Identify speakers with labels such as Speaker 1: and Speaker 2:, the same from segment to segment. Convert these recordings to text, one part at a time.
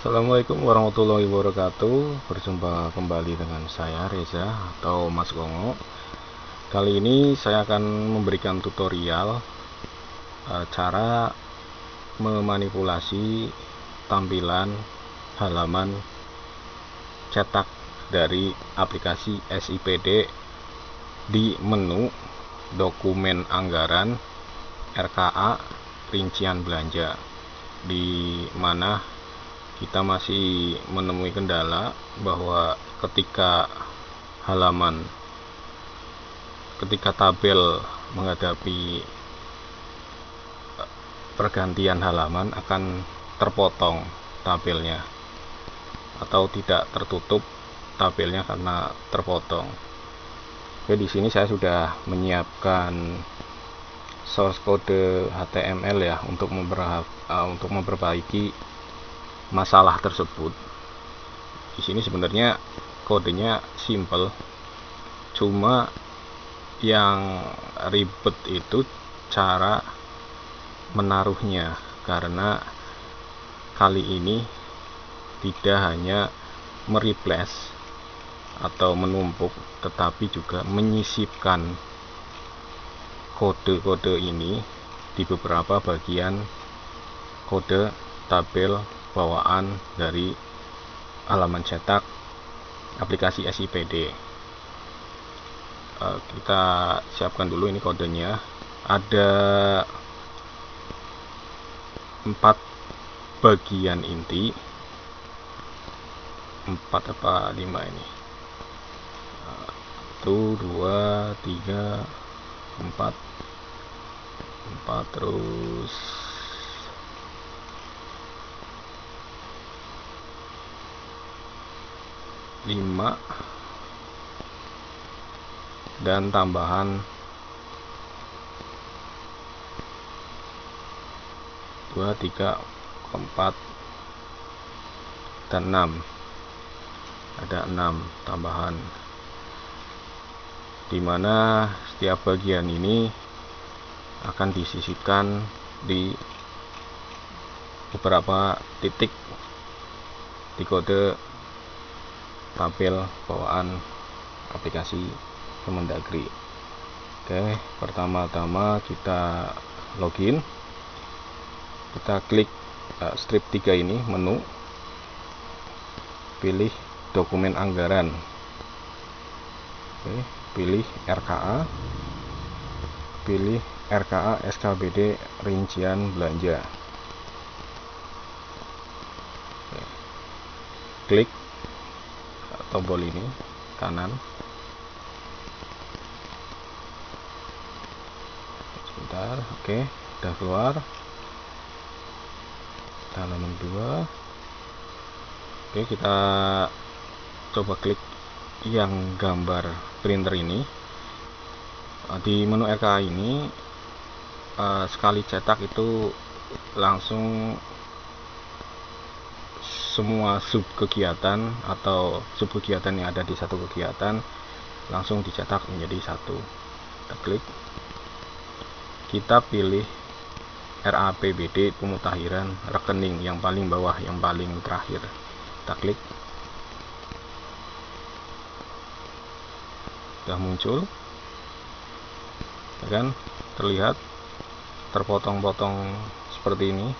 Speaker 1: Assalamualaikum warahmatullahi wabarakatuh. Berjumpa kembali dengan saya Reza atau Mas Gongo. Kali ini saya akan memberikan tutorial cara memanipulasi tampilan halaman cetak dari aplikasi SIPD di menu dokumen anggaran RKA rincian belanja, di mana kita masih menemui kendala bahwa ketika tabel menghadapi pergantian halaman akan terpotong tabelnya atau tidak tertutup tabelnya karena terpotong. Oke, di sini saya sudah menyiapkan source code HTML ya untuk memperbaiki masalah tersebut. Di sini sebenarnya kodenya simple, cuma yang ribet itu cara menaruhnya, karena kali ini tidak hanya mereplace atau menumpuk, tetapi juga menyisipkan kode-kode ini di beberapa bagian kode tabel bawaan dari halaman cetak aplikasi SIPD. Kita siapkan dulu ini kodenya. Ada 4 bagian inti, 4 apa 5 ini, 1, 2, 3, 4 terus 5 dan tambahan 2, 3, 4 dan 6. Ada 6 tambahan, dimana setiap bagian ini akan disisipkan di beberapa titik di kode tabel bawaan aplikasi Kemendagri. Oke, pertama-tama kita login, kita klik strip 3 ini, menu, pilih dokumen anggaran. Oke, pilih RKA, pilih RKA SKBD rincian belanja. Oke, klik tombol ini kanan. Sebentar, oke, udah keluar. Kita halaman 2. Oke, kita coba klik yang gambar printer ini. Di menu RKA ini sekali cetak itu langsung semua sub kegiatan atau sub kegiatan yang ada di satu kegiatan langsung dicetak menjadi satu. Kita klik, kita pilih RAPBD pemutahiran rekening yang paling bawah, yang paling terakhir. Kita klik, sudah muncul ya kan, terlihat terpotong-potong seperti ini,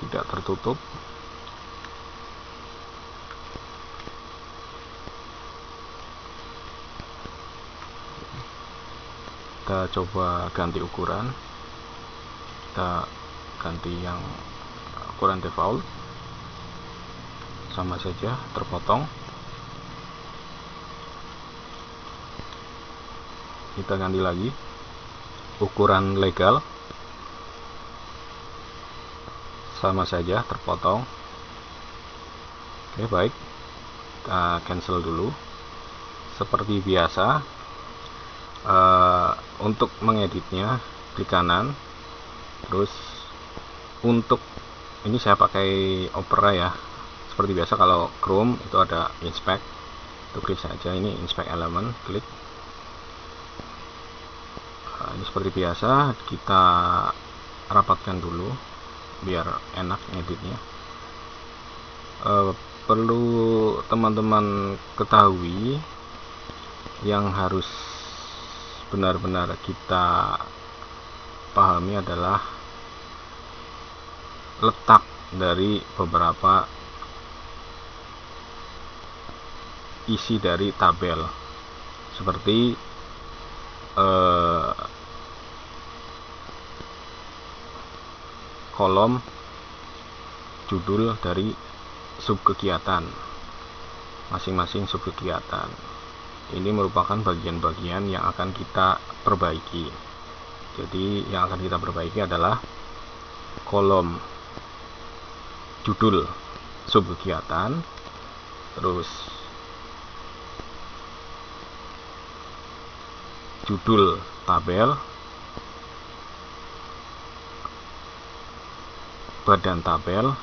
Speaker 1: tidak tertutup. Kita coba ganti ukuran, kita ganti yang ukuran default, sama saja terpotong. Kita ganti lagi ukuran legal, sama saja terpotong. Oke, baik, kita cancel dulu. Seperti biasa, untuk mengeditnya klik kanan, terus untuk ini saya pakai Opera ya. Seperti biasa kalau Chrome itu ada inspect, itu klik saja ini inspect element, klik. Ini seperti biasa kita rapatkan dulu biar enak ngeditnya. Perlu teman-teman ketahui, yang harus benar-benar kita pahami adalah letak dari beberapa isi dari tabel, seperti kolom judul dari subkegiatan, masing-masing subkegiatan. Ini merupakan bagian-bagian yang akan kita perbaiki. Jadi yang akan kita perbaiki adalah kolom judul subkegiatan, terus judul tabel, badan tabel,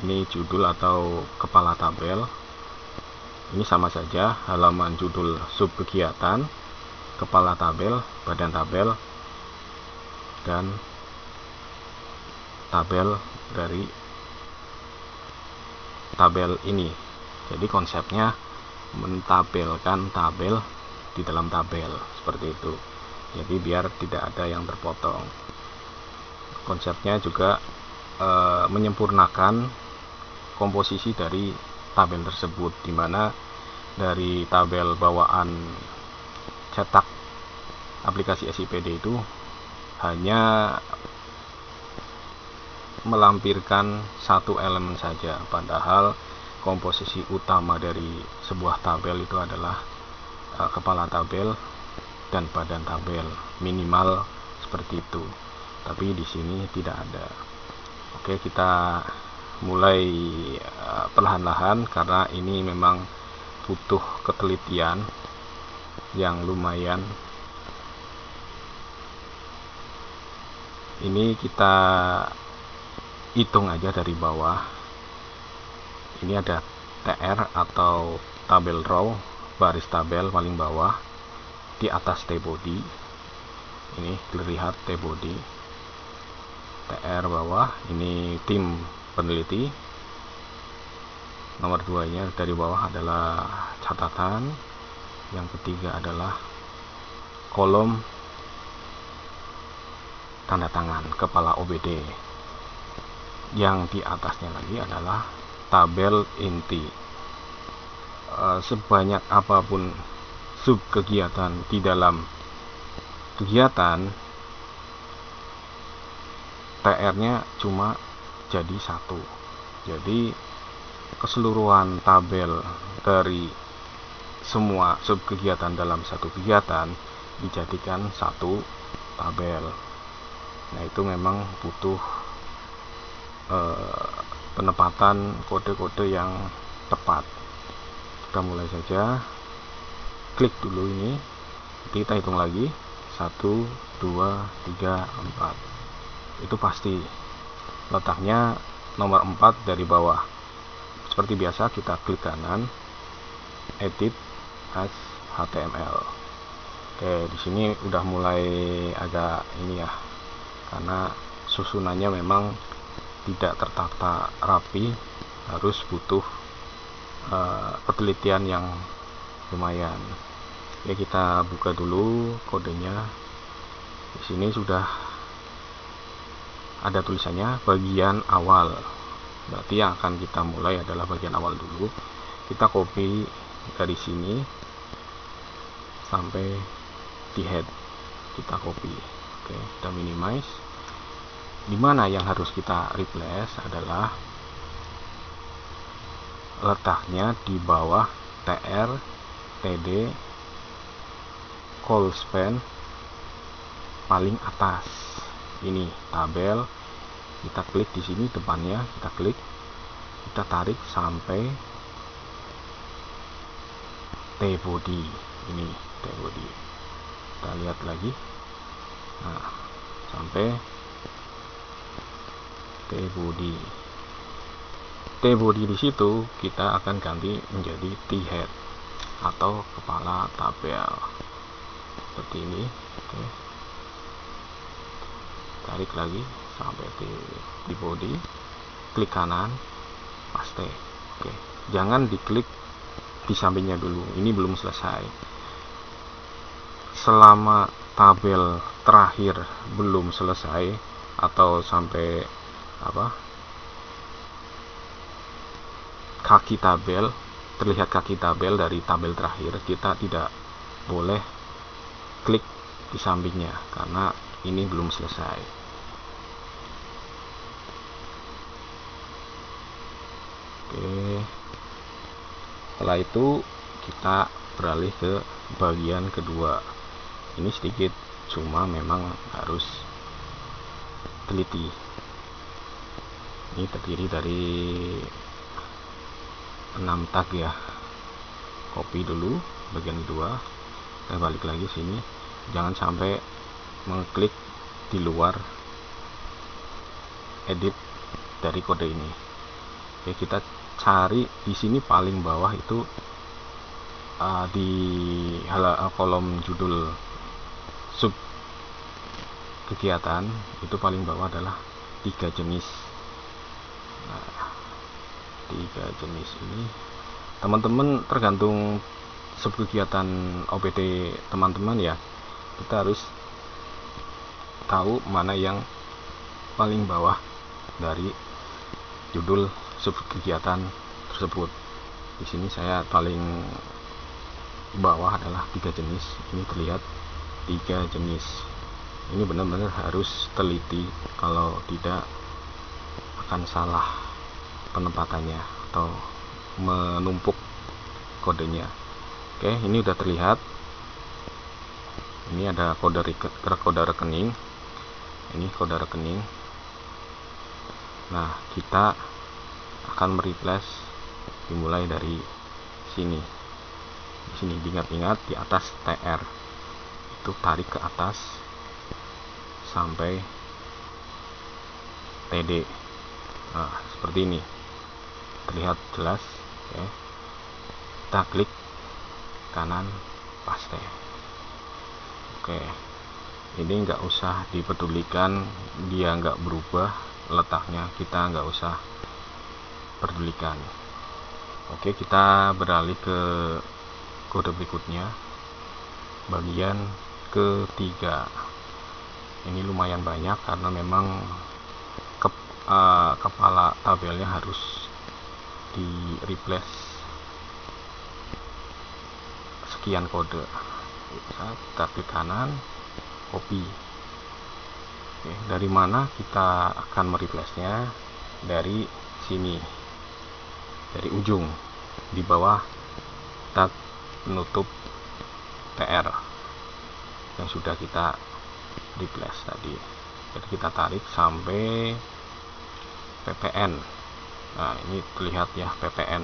Speaker 1: ini judul atau kepala tabel. Ini sama saja, halaman judul subkegiatan, kepala tabel, badan tabel, dan tabel dari tabel ini. Jadi konsepnya mentabelkan tabel di dalam tabel, seperti itu. Jadi biar tidak ada yang terpotong. Konsepnya juga menyempurnakan komposisi dari tabel tersebut, dimana dari tabel bawaan cetak aplikasi SIPD itu hanya melampirkan satu elemen saja, padahal komposisi utama dari sebuah tabel itu adalah kepala tabel dan badan tabel, minimal seperti itu. Tapi di sini tidak ada. Oke, kita mulai perlahan-lahan karena ini memang butuh ketelitian yang lumayan. Ini kita hitung aja dari bawah. Ini ada TR atau tabel row, baris tabel paling bawah di atas T-body. Ini terlihat T-body, TR bawah. Ini tim peneliti. Nomor 2 nya dari bawah adalah catatan. Yang ketiga adalah kolom tanda tangan kepala OBD. Yang di atasnya lagi adalah tabel inti. Sebanyak apapun subkegiatan di dalam kegiatan, TR-nya cuma jadi satu. Jadi keseluruhan tabel dari semua subkegiatan dalam satu kegiatan dijadikan satu tabel. Nah, itu memang butuh penempatan kode-kode yang tepat. Kita mulai saja. Klik dulu ini. Kita hitung lagi. 1, 2, 3, 4. Itu pasti letaknya nomor 4 dari bawah. Seperti biasa kita klik kanan, edit as HTML. Oke, di sini udah mulai agak ini ya, karena susunannya memang tidak tertata rapi, harus butuh penelitian yang lumayan. Ya, kita buka dulu kodenya. Di sini sudah ada tulisannya bagian awal. Berarti yang akan kita mulai adalah bagian awal dulu. Kita copy dari sini sampai di head. Kita copy. Oke, kita minimize. Dimana yang harus kita replace adalah letaknya di bawah TR, TD, call span paling atas. Ini tabel. Kita klik di sini depannya, kita klik, kita tarik sampai T-body. Ini T-body. Kita lihat lagi. Nah, sampai T-body. T-body di situ kita akan ganti menjadi T-head atau kepala tabel. Seperti ini. Oke. Tarik lagi sampai di body, klik kanan, paste. Oke, jangan diklik di sampingnya dulu, ini belum selesai. Selama tabel terakhir belum selesai atau sampai kaki tabel, terlihat kaki tabel dari tabel terakhir, kita tidak boleh klik di sampingnya karena ini belum selesai. Oke, setelah itu kita beralih ke bagian kedua. Ini sedikit, cuma memang harus teliti. Ini terdiri dari 6 tag ya. Copy dulu bagian kedua, kita balik lagi sini. Jangan sampai mengklik di luar edit dari kode ini. Oke, kita cari di sini paling bawah itu di kolom judul sub kegiatan, itu paling bawah adalah 3 jenis. Nah, 3 jenis ini teman-teman tergantung sub kegiatan OPD teman-teman ya, kita harus tahu mana yang paling bawah dari judul sub kegiatan tersebut. Di sini saya paling bawah adalah 3 jenis. Ini terlihat 3 jenis. Ini benar-benar harus teliti, kalau tidak akan salah penempatannya atau menumpuk kodenya. Oke, ini udah terlihat. Ini ada kode rekening. Ini kode rekening. Nah, kita akan mereplace dimulai dari sini. Di sini diingat-ingat di atas TR. Itu tarik ke atas sampai TD. Nah, seperti ini. Terlihat jelas, oke. Kita klik kanan, paste. Oke. Ini nggak usah dipedulikan, dia nggak berubah letaknya, kita nggak usah pedulikan. Oke, kita beralih ke kode berikutnya, bagian ketiga. Ini lumayan banyak karena memang kepala tabelnya harus di replace sekian kode. Kita klik kanan, copy. Oke, dari mana kita akan mereplace-nya? Dari sini, dari ujung di bawah tag penutup TR yang sudah kita replace tadi. Jadi kita tarik sampai PPN. Nah, ini terlihat ya, PPN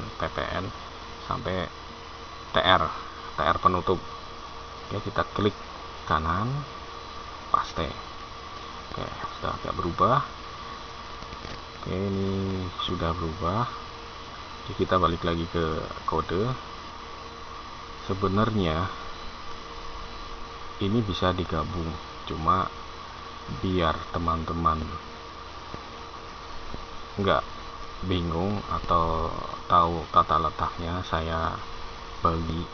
Speaker 1: sampai TR penutup. Oke, kita klik kanan, paste. Oke, sudah agak berubah. Oke, ini sudah berubah. Jadi kita balik lagi ke kode. Sebenarnya ini bisa digabung, cuma biar teman-teman nggak bingung atau tahu tata letaknya, saya bagi.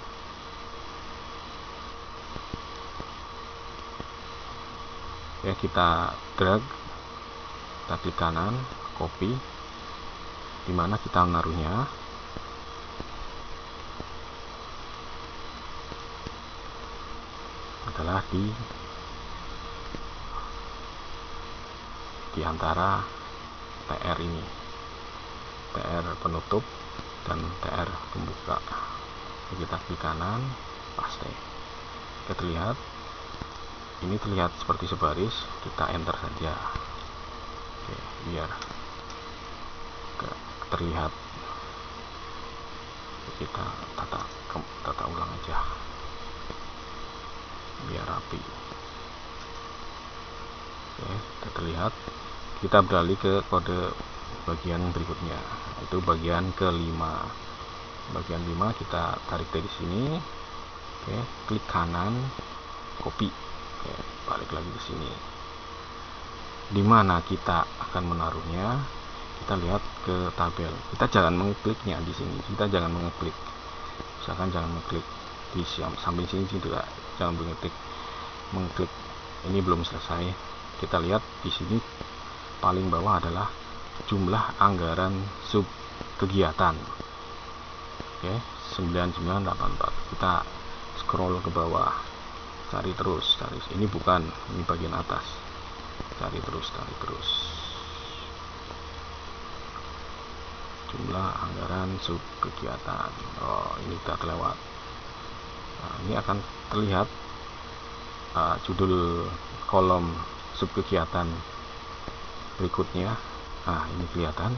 Speaker 1: Ya, kita drag, kita klik kanan, copy. Dimana kita menaruhnya? Adalah di antara TR ini, TR penutup dan TR pembuka. Kita klik kanan, paste. Kita lihat, ini terlihat seperti sebaris, kita enter saja. Oke, biar terlihat. Kita tata ulang aja biar rapi. Oke, kita terlihat. Kita beralih ke kode bagian berikutnya, itu bagian kelima. Bagian 5 kita tarik dari sini. Oke, klik kanan, copy. Oke, balik lagi ke sini. di mana kita akan menaruhnya, kita lihat ke tabel. Kita jangan mengkliknya di sini, kita jangan mengeklik, misalkan jangan mengklik di samping sini juga jangan mengklik. Ini belum selesai. Kita lihat di sini paling bawah adalah jumlah anggaran sub kegiatan. Oke, 9984. Kita scroll ke bawah, cari terus, ini bukan, ini bagian atas. Cari terus jumlah anggaran sub kegiatan. Oh, ini udah kelewat. Nah, ini akan terlihat judul kolom sub kegiatan berikutnya. Nah, ini kelihatan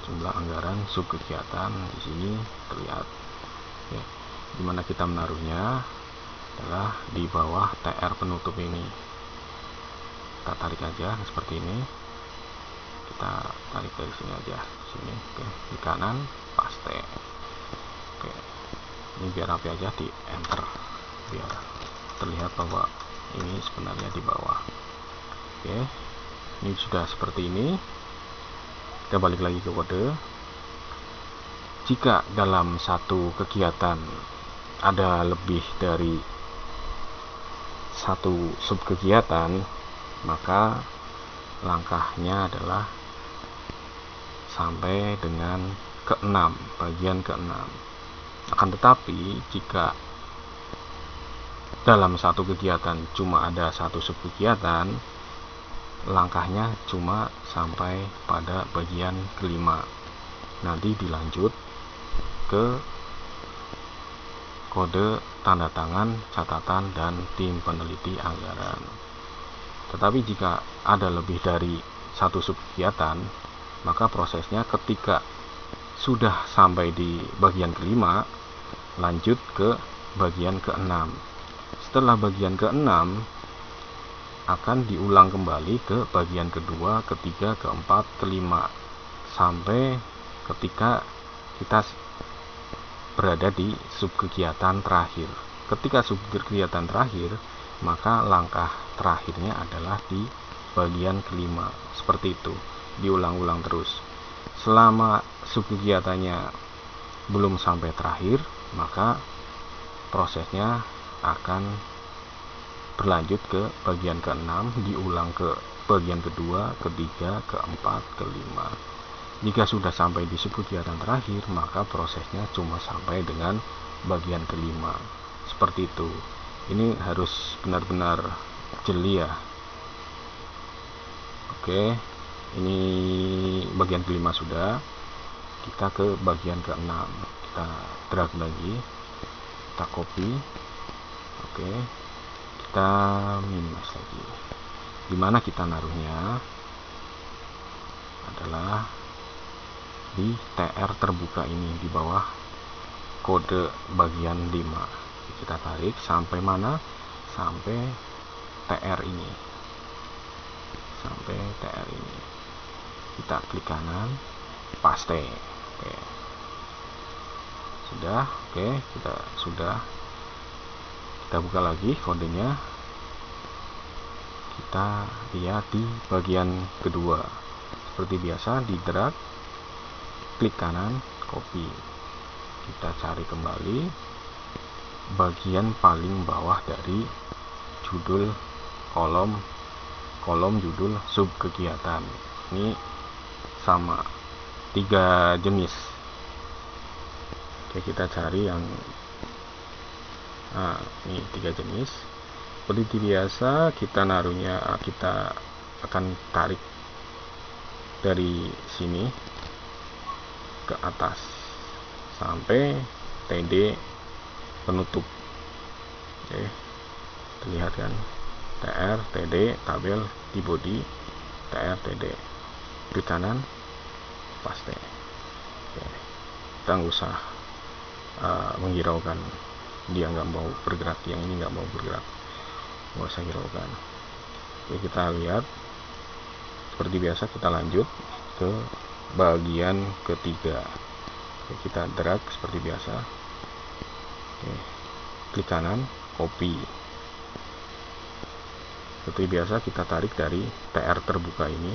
Speaker 1: jumlah anggaran sub kegiatan di sini terlihat. Oke, dimana kita menaruhnya adalah di bawah TR penutup ini. Kita tarik aja seperti ini. Kita tarik dari sini aja, sini. Oke, di kanan paste. Oke, ini biar rapi aja, di enter biar terlihat bahwa ini sebenarnya di bawah. Oke, ini sudah seperti ini. Kita balik lagi ke kode. Jika dalam satu kegiatan ada lebih dari satu sub kegiatan, maka langkahnya adalah sampai dengan ke-6, bagian ke-6. Akan tetapi jika dalam satu kegiatan cuma ada satu sub kegiatan, langkahnya cuma sampai pada bagian ke-5. Nanti dilanjut ke kode tanda tangan, catatan, dan tim peneliti anggaran. Tetapi jika ada lebih dari satu sub kegiatan, maka prosesnya ketika sudah sampai di bagian ke-5, lanjut ke bagian ke-6. Setelah bagian ke-6 akan diulang kembali ke bagian kedua, ketiga, keempat, kelima, sampai ketika kita berada di sub kegiatan terakhir. Ketika sub kegiatan terakhir, maka langkah terakhirnya adalah di bagian ke-5. Seperti itu, diulang-ulang terus. Selama sub kegiatannya belum sampai terakhir, maka prosesnya akan berlanjut ke bagian ke-6, diulang ke bagian kedua, ketiga, keempat, kelima. Jika sudah sampai di sub kegiatan terakhir, maka prosesnya cuma sampai dengan bagian ke-5. Seperti itu. Ini harus benar-benar jeli ya. Oke, ini bagian ke-5 sudah. Kita ke bagian ke-6. Kita drag lagi, kita copy. Oke, kita minus lagi. Dimana kita naruhnya adalah di TR terbuka ini, di bawah kode bagian 5. Kita tarik sampai mana? Sampai TR ini. Sampai TR ini. Kita klik kanan, paste. Oke. Sudah, oke, kita sudah. Kita buka lagi kodenya. Kita lihat di bagian kedua. Seperti biasa, di drag, klik kanan, copy. Kita cari kembali bagian paling bawah dari judul kolom judul sub kegiatan. Ini sama 3 jenis. Oke, kita cari yang ini 3 jenis. Seperti biasa, kita naruhnya, kita akan tarik dari sini ke atas sampai TD penutup. Oke, terlihat kan? TR, TD, tabel di body, TR, TD. Klik kanan, paste. Oke, kita nggak usah menghiraukan, dia nggak mau bergerak, yang ini nggak mau bergerak, nggak usah hiraukan. Oke, kita lihat seperti biasa, kita lanjut ke bagian ketiga. Oke, kita drag seperti biasa. Oke, klik kanan, copy. Seperti biasa kita tarik dari PR terbuka ini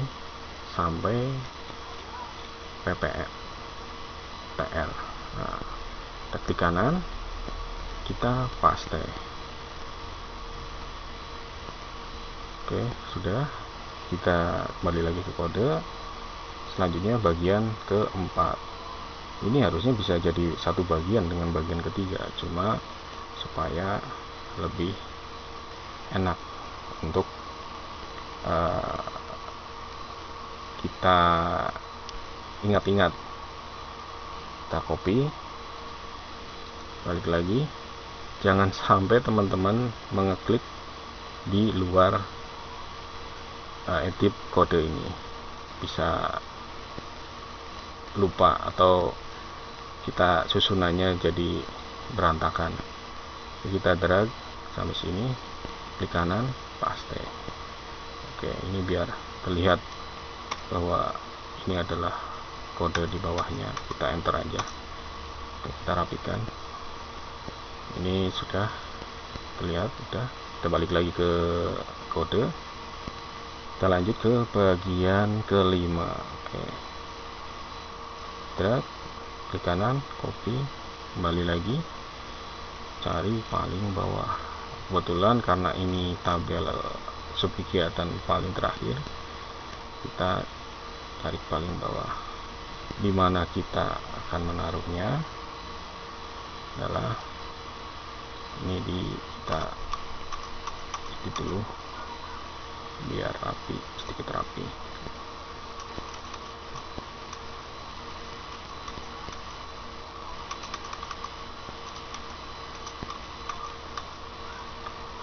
Speaker 1: sampai PPR PR. Nah, klik kanan, kita paste. Oke, sudah. Kita kembali lagi ke kode. Selanjutnya bagian keempat. Ini harusnya bisa jadi satu bagian dengan bagian ketiga, cuma supaya lebih enak untuk kita ingat-ingat. Kita copy, balik lagi. Jangan sampai teman-teman mengeklik di luar edit kode ini, bisa lupa atau kita susunannya jadi berantakan. Kita drag sampai sini, klik kanan, paste. Oke, ini biar terlihat bahwa ini adalah kode di bawahnya. Kita enter aja. Oke, kita rapikan. Ini sudah terlihat, sudah. Kita balik lagi ke kode. Kita lanjut ke bagian kelima. Oke, drag, klik kanan, copy, kembali lagi, cari paling bawah. Kebetulan karena ini tabel subkegiatan paling terakhir, kita tarik paling bawah. Dimana kita akan menaruhnya adalah ini, kita edit dulu biar rapi, sedikit rapi.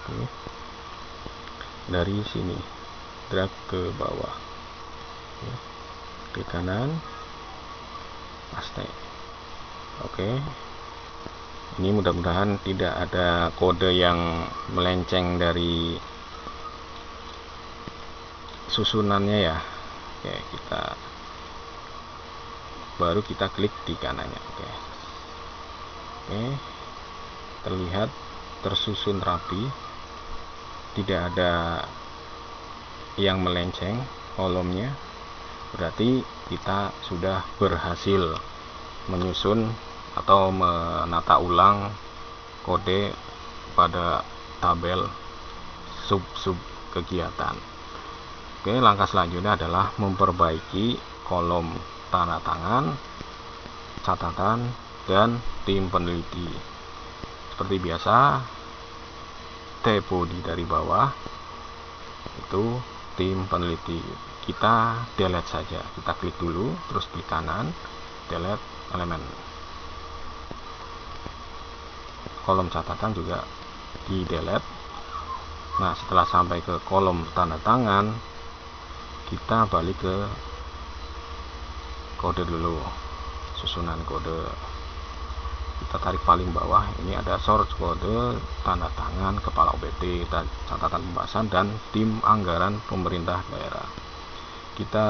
Speaker 1: Oke. Dari sini drag ke bawah. Oke. Klik kanan, paste. Oke. Ini mudah-mudahan tidak ada kode yang melenceng dari susunannya ya. Oke, baru kita klik di kanannya. Oke, terlihat tersusun rapi, tidak ada yang melenceng kolomnya. Berarti kita sudah berhasil menyusun atau menata ulang kode pada tabel sub kegiatan. Oke, langkah selanjutnya adalah memperbaiki kolom tanda tangan, catatan, dan tim peneliti. Seperti biasa, T-body dari bawah itu tim peneliti. Kita delete saja. Kita klik dulu, terus klik kanan, delete elemen. Kolom catatan juga di delete. Nah, setelah sampai ke kolom tanda tangan, kita balik ke kode dulu, susunan kode. Kita tarik paling bawah, ini ada source kode, tanda tangan, kepala OPD, catatan pembahasan, dan tim anggaran pemerintah daerah. Kita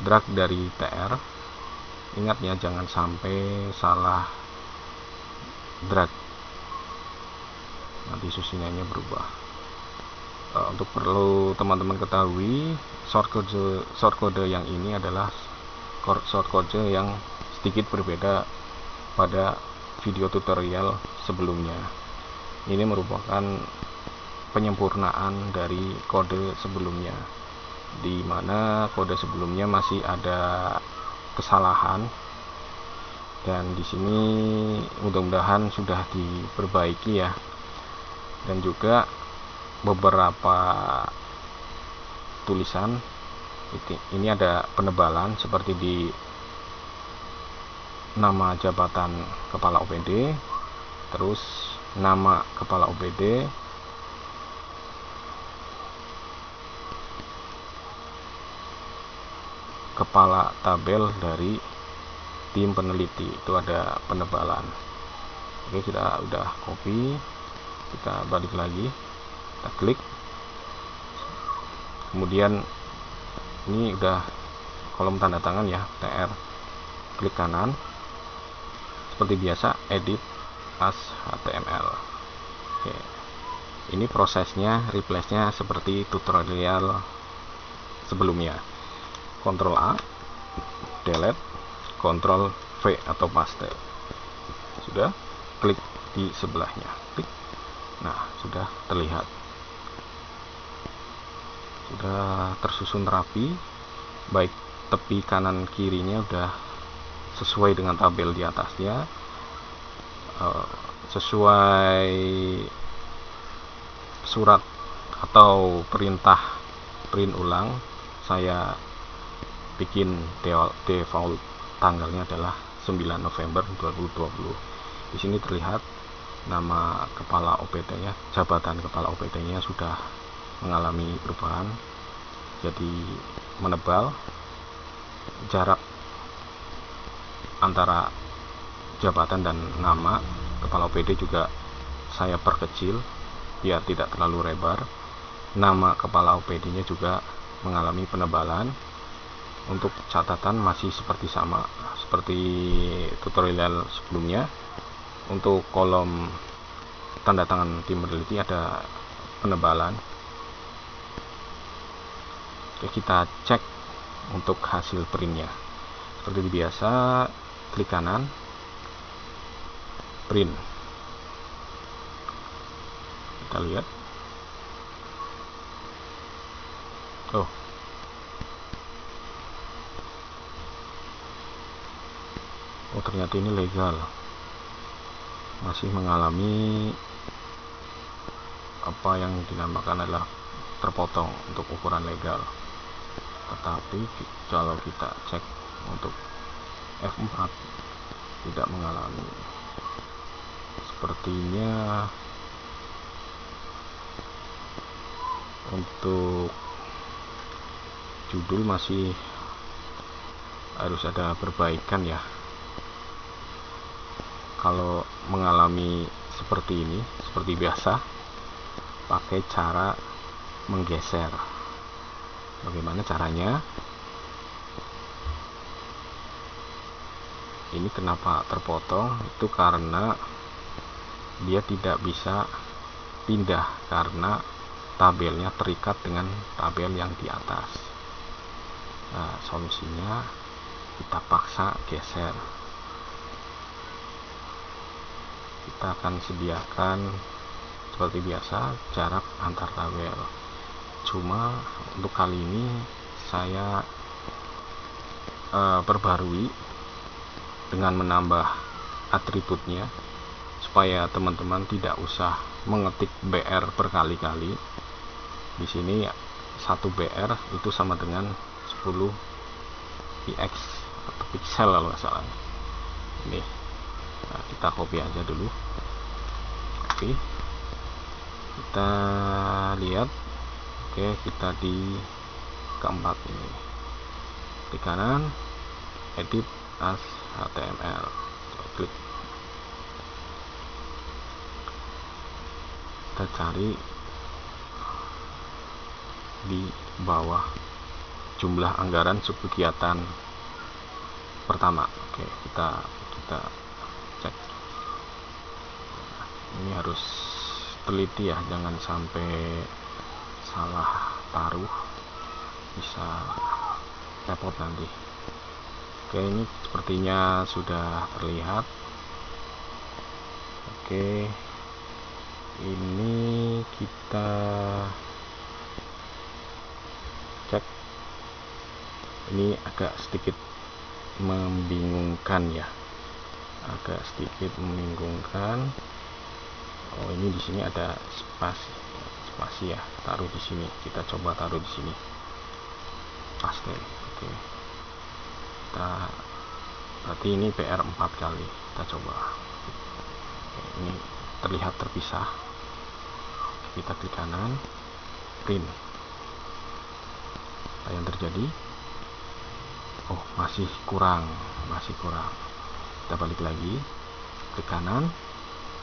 Speaker 1: drag dari TR. Ingat ya, jangan sampai salah drag, nanti susunannya berubah. Untuk perlu teman-teman ketahui, shortcode yang ini adalah shortcode yang sedikit berbeda pada video tutorial sebelumnya. Ini merupakan penyempurnaan dari kode sebelumnya, di mana kode sebelumnya masih ada kesalahan, dan di sini mudah-mudahan sudah diperbaiki ya. Dan juga beberapa tulisan ini ada penebalan, seperti di nama jabatan kepala OPD, terus nama kepala OPD, kepala tabel dari tim peneliti, itu ada penebalan. Oke, kita udah copy, kita balik lagi, kita klik, kemudian ini udah kolom tanda tangan ya, TR, klik kanan, seperti biasa edit as HTML. Oke, Ini prosesnya, replace-nya seperti tutorial sebelumnya. Ctrl A, delete, Ctrl V atau paste. Sudah, klik di sebelahnya, klik. Nah, sudah terlihat, sudah tersusun rapi, baik tepi kanan kirinya udah sesuai dengan tabel di atasnya, sesuai surat atau perintah print ulang. Saya bikin default tanggalnya adalah 9 November 2020. Di sini terlihat nama kepala OPT-nya, jabatan kepala OPT-nya sudah mengalami perubahan jadi menebal. Jarak antara jabatan dan nama kepala OPD juga saya perkecil biar tidak terlalu lebar. Nama kepala OPD-nya juga mengalami penebalan. Untuk catatan masih seperti sama seperti tutorial sebelumnya. Untuk kolom tanda tangan tim peneliti ada penebalan. Oke, kita cek untuk hasil printnya. Seperti biasa, klik kanan, print. Kita lihat. Oh, ternyata ini legal. Masih mengalami apa yang dinamakan adalah terpotong untuk ukuran legal. Tetapi kalau kita cek untuk F4 tidak mengalami. Sepertinya untuk judul masih harus ada perbaikan ya. Kalau mengalami seperti ini, seperti biasa, pakai cara menggeser. Bagaimana caranya? Ini kenapa terpotong? Itu karena dia tidak bisa pindah karena tabelnya terikat dengan tabel yang di atas. Nah, solusinya kita paksa geser. Kita akan sediakan seperti biasa jarak antar tabel. Cuma untuk kali ini saya perbarui dengan menambah atributnya supaya teman-teman tidak usah mengetik BR berkali-kali. Di sini 1 BR itu sama dengan 10 px atau pixel kalau nggak salah. Ini, nah, kita copy aja dulu. Oke, kita lihat. Oke, kita di keempat ini, klik kanan, edit as HTML, klik. Kita cari di bawah jumlah anggaran subkegiatan pertama. Oke, kita cek. Ini harus teliti ya, jangan sampai salah taruh, bisa repot nanti. Oke, ini sepertinya sudah terlihat. Oke, ini kita cek. Ini agak sedikit membingungkan ya, agak sedikit membingungkan. Oh, ini di sini ada spasi ya, taruh di sini. Kita coba taruh di sini, paste. Oke, berarti ini PR 4 kali. Kita coba. Oke, ini terlihat terpisah. Kita klik kanan, print. Apa yang terjadi? Oh, masih kurang. Kita balik lagi, klik kanan,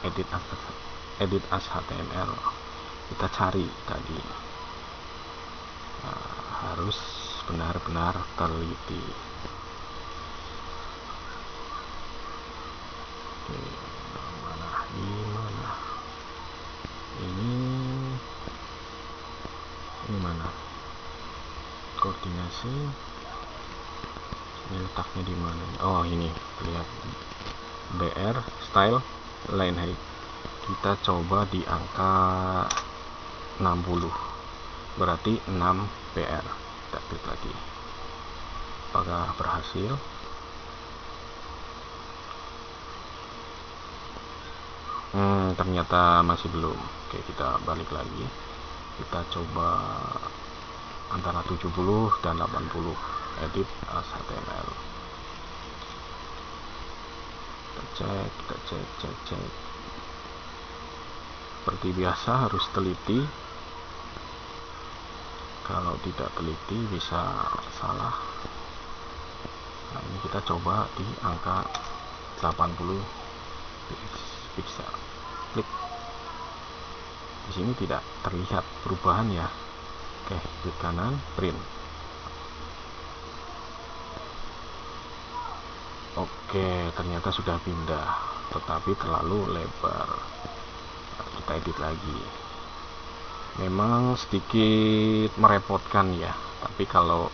Speaker 1: edit as HTML. Kita cari tadi. Nah, harus benar-benar teliti. Oke, mana ini Ini letaknya di mana? Oh, ini lihat BR style line height. Kita coba di angka 60, berarti 6 PR. Kita klik lagi, apakah berhasil? Ternyata masih belum. Oke, kita balik lagi, kita coba antara 70 dan 80, edit as HTML. Kita cek. Seperti biasa harus teliti, kalau tidak teliti bisa salah. Nah, ini kita coba di angka 80 pixel. Klik. Di sini tidak terlihat perubahan ya. Oke, klik kanan, print. Oke, ternyata sudah pindah, tetapi terlalu lebar. Kita edit lagi. Memang sedikit merepotkan ya, tapi kalau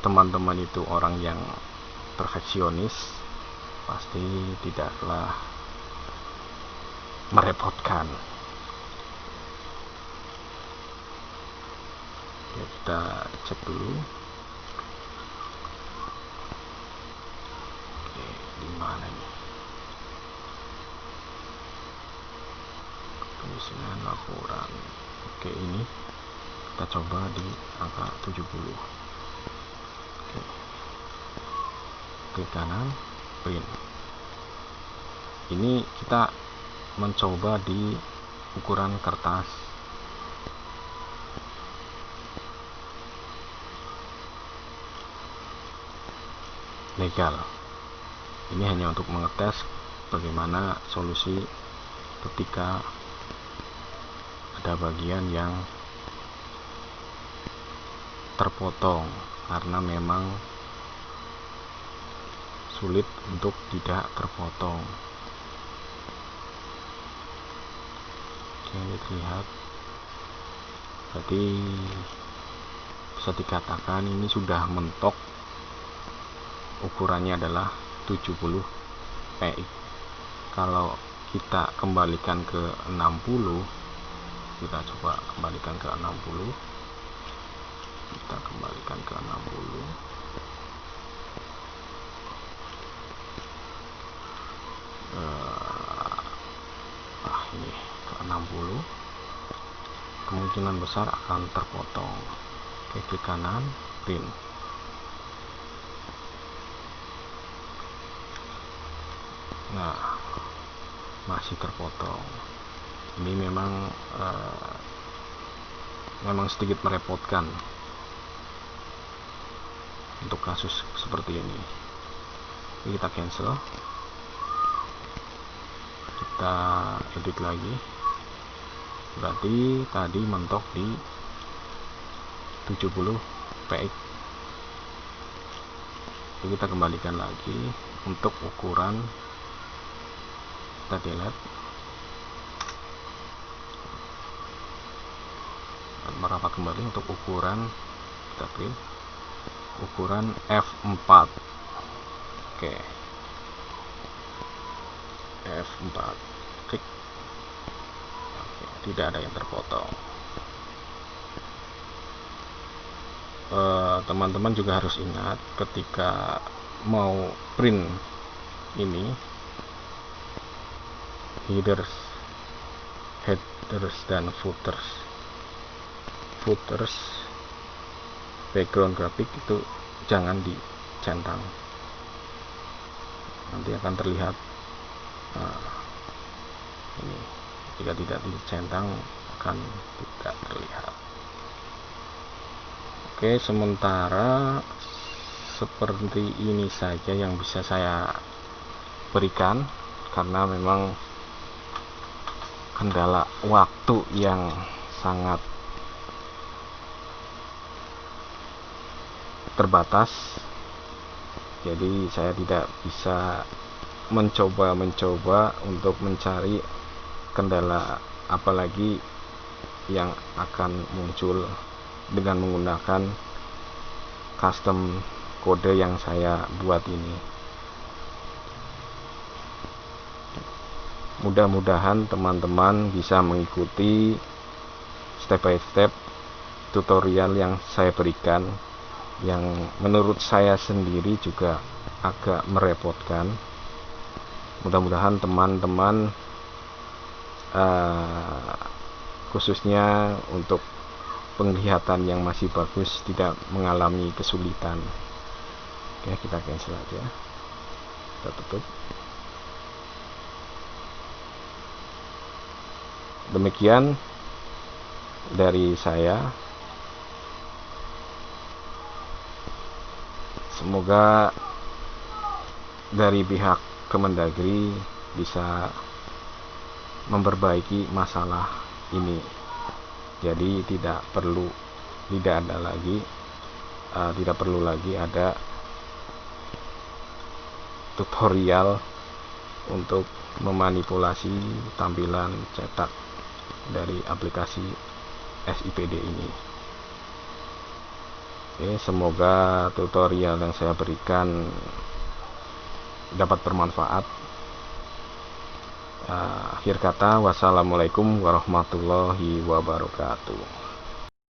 Speaker 1: teman-teman itu orang yang perfeksionis, pasti tidaklah merepotkan. Oke, kita cek dulu. Oke, di mana nih? Tulisan laporan. Oke, ini kita coba di angka 70. Oke, klik kanan, print. Ini kita mencoba di ukuran kertas legal. Ini hanya untuk mengetes bagaimana solusi ketika ada bagian yang terpotong, karena memang sulit untuk tidak terpotong. Oke, ini terlihat, berarti bisa dikatakan ini sudah mentok. Ukurannya adalah 70 px. Kalau kita kembalikan ke 60, kita coba kembalikan ke 60. Kita kembalikan ke 60. Ini ke 60. Kemungkinan besar akan terpotong. Oke, klik kanan, print. Nah, masih terpotong. Ini memang sedikit merepotkan untuk kasus seperti ini. Kita cancel, kita edit lagi. Berarti tadi mentok di 70 px. Jadi kita kembalikan lagi untuk ukuran, kita delete dan merapat kembali untuk ukuran, kita print ukuran F4. Oke, F4, klik. Oke, tidak ada yang terpotong. Teman-teman juga harus ingat ketika mau print ini, headers dan footers background grafik itu jangan dicentang, nanti akan terlihat. Ini jika tidak dicentang akan tidak terlihat. Oke, sementara seperti ini saja yang bisa saya berikan, karena memang kendala waktu yang sangat terbatas. Jadi saya tidak bisa mencoba untuk mencari kendala apalagi yang akan muncul dengan menggunakan custom kode yang saya buat ini. Mudah-mudahan teman-teman bisa mengikuti step by step tutorial yang saya berikan, yang menurut saya sendiri juga agak merepotkan. Mudah-mudahan teman-teman khususnya untuk penglihatan yang masih bagus tidak mengalami kesulitan. Oke, kita cancel aja, kita tutup. Demikian dari saya. Semoga dari pihak Kemendagri bisa memperbaiki masalah ini. Jadi tidak perlu lagi ada tutorial untuk memanipulasi tampilan cetak dari aplikasi SIPD ini. Oke, semoga tutorial yang saya berikan dapat bermanfaat. Akhir kata, wassalamualaikum warahmatullahi wabarakatuh.